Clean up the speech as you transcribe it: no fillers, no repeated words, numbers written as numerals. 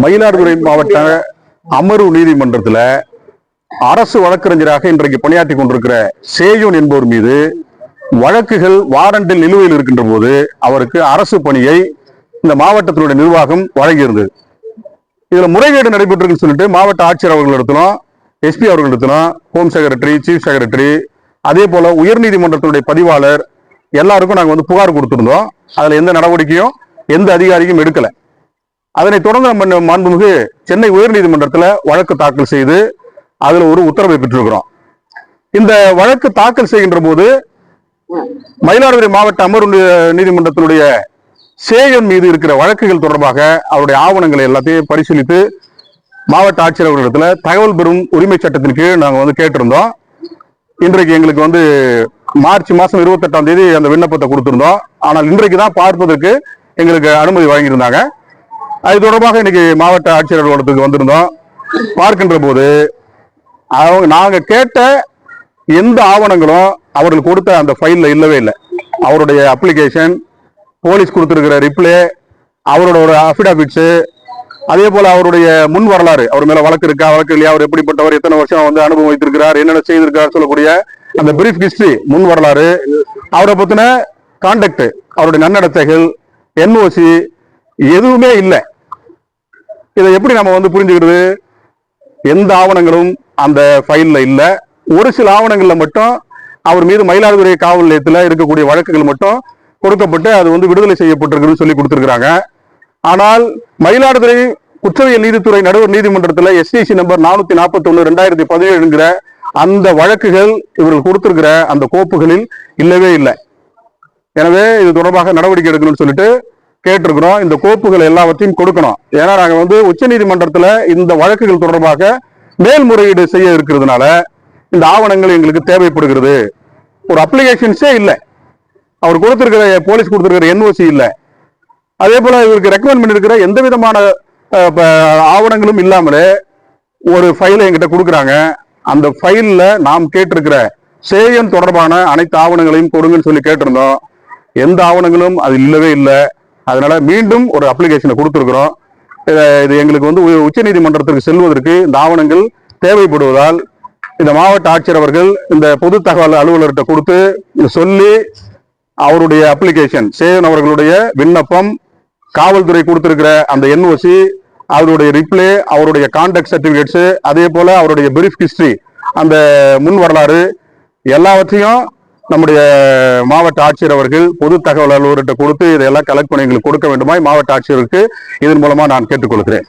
மயிலாடுதுறை மாவட்ட அமர்வு நீதிமன்றத்தில் அரசு வழக்கறிஞராக இன்றைக்கு பணியாற்றி கொண்டிருக்கிற சேயோன் என்பவர் மீது வழக்குகள் வாரண்டில் நிலுவையில் இருக்கின்ற போது அவருக்கு அரசு பணியை இந்த மாவட்டத்தினுடைய நிர்வாகம் வழங்கியிருந்தது. இதுல முறைகேடு நடைபெற்றிருக்குன்னு சொல்லிட்டு மாவட்ட ஆட்சியர் அவர்களிடத்திலும் எஸ்பி அவர்களிடத்திலும் ஹோம் செக்ரட்டரி, சீஃப் செக்ரட்டரி, அதே போல உயர்நீதிமன்றத்தினுடைய பதிவாளர் எல்லாருக்கும் நாங்க புகார் கொடுத்திருந்தோம். அதுல எந்த நடவடிக்கையும் எந்த அதிகாரியும் எடுக்கல. அதனை தொடர்ந்து நம்ம மாண்புமிகு சென்னை உயர்நீதிமன்றத்தில் வழக்கு தாக்கல் செய்து அதுல ஒரு உத்தரவை பெற்றிருக்கிறோம். இந்த வழக்கு தாக்கல் செய்கின்ற போது மயிலாடுதுறை மாவட்ட அமர்வு நீதிமன்றத்தினுடைய சேயன் மீது இருக்கிற வழக்குகள் தொடர்பாக அவருடைய ஆவணங்களை எல்லாத்தையும் பரிசீலித்து மாவட்ட ஆட்சியர் அவர்களிடத்துல தகவல் பெறும் உரிமை சட்டத்தின் கீழ் நாங்க கேட்டிருந்தோம். இன்றைக்கு எங்களுக்கு மார்ச் மாசம் 28ஆம் தேதி அந்த விண்ணப்பத்தை கொடுத்திருந்தோம். ஆனால் இன்றைக்கு தான் பார்ப்பதற்கு எங்களுக்கு அனுமதி வழங்கியிருந்தாங்க. அது தொடர்பாக இன்னைக்கு மாவட்ட ஆட்சியர் அலுவலகத்துக்கு வந்திருந்தோம். பார்க்கின்ற போது நாங்க கேட்ட எந்த ஆவணங்களும் அவர்கள் கொடுத்த அந்த ஃபைல்ல இல்லவே இல்லை. அவருடைய அப்ளிகேஷன், போலீஸ் கொடுத்திருக்கிற ரிப்ளே, அவரோட அபிடாவிட்ஸ், அதே போல அவருடைய முன் வரலாறு, அவர் மேல வழக்கு இருக்கா, வழக்கு இல்லையா, அவர் எப்படிப்பட்டவர், எத்தனை வருஷம் அனுபவம் வைத்திருக்கிறார், என்னென்ன செய்திருக்கார் சொல்லக்கூடிய அந்த பிரீஃப் ஹிஸ்டரி, முன் வரலாறு, அவரை பத்தின கான்டாக்ட், அவருடைய நன்னடத்தைகள், என்ஓசி எதுவுமே இல்லை. இதை எப்படி நம்ம புரிஞ்சுக்கிறது? எந்த ஆவணங்களும் அந்த ஃபைல்ல இல்ல. ஒரு சில ஆவணங்கள்ல மட்டும் அவர் மீது மயிலாடுதுறை காவல் நிலையத்தில் இருக்கக்கூடிய வழக்குகள் மட்டும் கொடுக்கப்பட்டு அது விடுதலை செய்யப்பட்டிருக்குன்னு சொல்லி கொடுத்திருக்கிறாங்க. ஆனால் மயிலாடுதுறை குற்றவியல் நீதித்துறை நடுவர் நீதிமன்றத்தில் SCC நம்பர் 441/2017 அந்த வழக்குகள் இவர்கள் கொடுத்திருக்கிற அந்த கோப்புகளில் இல்லவே இல்லை. எனவே இது தொடர்பாக நடவடிக்கை எடுக்கணும்னு சொல்லிட்டு கேட்டிருக்கிறோம். இந்த கோப்புகள் எல்லாவற்றையும் கொடுக்கணும். ஏன்னா நாங்க உச்ச நீதிமன்றத்துல இந்த வழக்குகள் தொடர்பாக மேல்முறையீடு செய்ய இருக்கிறதுனால இந்த ஆவணங்கள் எங்களுக்கு தேவைப்படுகிறது. ஒரு அப்ளிகேஷன்ஸே இல்லை, அவர் கொடுத்திருக்கிற போலீஸ் கொடுத்திருக்கிற NOC இல்லை, அதே போல இவருக்கு ரெக்கமெண்ட் பண்ணிருக்கிற எந்த விதமான ஆவணங்களும் இல்லாமலே ஒரு ஃபைலை எங்கிட்ட கொடுக்குறாங்க. அந்த ஃபைல்ல நாம் கேட்டிருக்கிற சேயன் தொடர்பான அனைத்து ஆவணங்களையும் கொடுங்கன்னு சொல்லி கேட்டிருந்தோம். எந்த ஆவணங்களும் அது இல்லவே இல்லை. அதனால மீண்டும் ஒரு அப்ளிகேஷனை கொடுத்திருக்கிறோம். இது எங்களுக்கு உச்ச நீதிமன்றத்திற்கு செல்வதற்கு இந்த ஆவணங்கள் தேவைப்படுவதால் இந்த மாவட்ட ஆட்சியர் அவர்கள் இந்த பொது தகவல் அலுவலர்கிட்ட கொடுத்து சொல்லி அவருடைய அப்ளிகேஷன், சேவன் அவர்களுடைய விண்ணப்பம், காவல்துறை கொடுத்திருக்கிற அந்த NOC, அவருடைய ரிப்ளே, அவருடைய கான்டாக்ட் சர்டிபிகேட்ஸ், அதே போல அவருடைய பிரீஃப் ஹிஸ்டரி, அந்த முன் வரலாறு எல்லாவற்றையும் நம்முடைய மாவட்ட ஆட்சியர் அவர்கள் பொது தகவல் அலுவலர்கிட்ட கொடுத்து இதையெல்லாம் கலெக்ட் பண்ணி எங்களுக்கு கொடுக்க வேண்டுமாய் மாவட்ட ஆட்சியருக்கு இதன் மூலமா நான் கேட்டுக்கொள்கிறேன்.